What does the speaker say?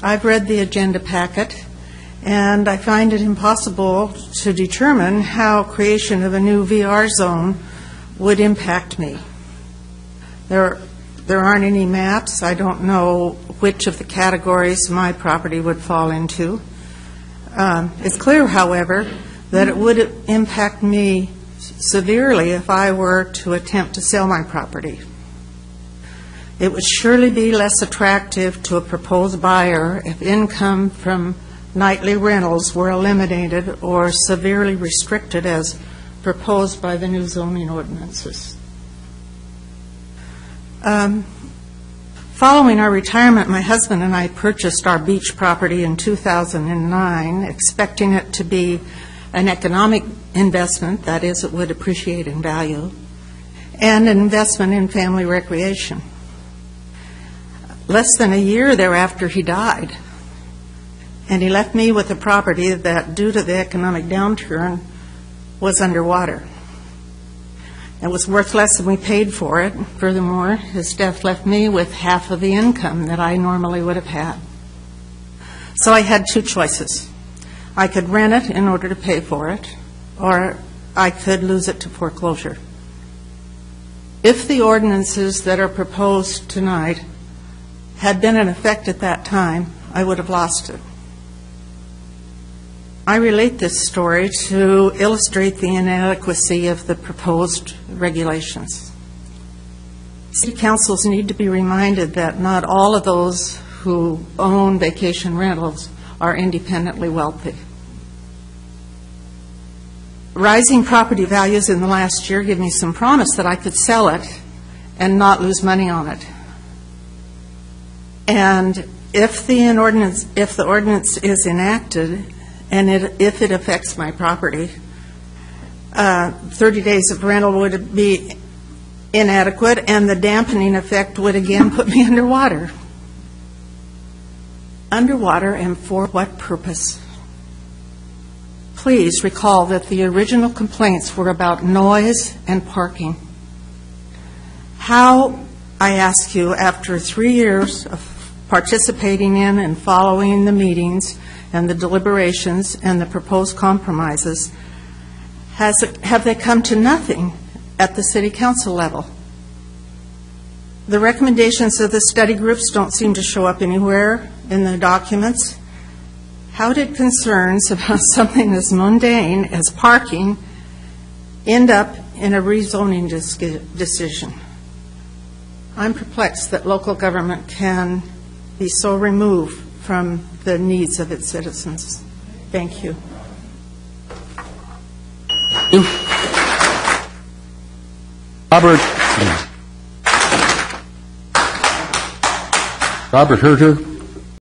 I've read the agenda packet, and I find it impossible to determine how creation of a new VR zone would impact me. There aren't any maps. I don't know which of the categories my property would fall into. It's clear, however, that it would impact me severely if I were to attempt to sell my property. It would surely be less attractive to a proposed buyer if income from nightly rentals were eliminated or severely restricted as proposed by the new zoning ordinances. Following our retirement, my husband and I purchased our beach property in 2009, expecting it to be an economic investment, that is, it would appreciate in value, and an investment in family recreation. Less than a year thereafter, he died, and he left me with a property that, due to the economic downturn, was underwater. It was worth less than we paid for it. Furthermore, his death left me with half of the income that I normally would have had. So I had two choices. I could rent it in order to pay for it, or I could lose it to foreclosure. If the ordinances that are proposed tonight had been in effect at that time, I would have lost it. I relate this story to illustrate the inadequacy of the proposed regulations. City councils need to be reminded that not all of those who own vacation rentals are independently wealthy. Rising property values in the last year give me some promise that I could sell it and not lose money on it. And if the ordinance is enacted, and if it affects my property, 30 days of rental would be inadequate, and the dampening effect would again put me underwater. Underwater, and for what purpose? Please recall that the original complaints were about noise and parking. How, I ask you, after 3 years of participating in and following the meetings and the deliberations and the proposed compromises, have they come to nothing at the City Council level? The recommendations of the study groups don't seem to show up anywhere in the documents. How did concerns about something as mundane as parking end up in a rezoning decision? I'm perplexed that local government can be so removed from the needs of its citizens. Thank you. Robert Herter.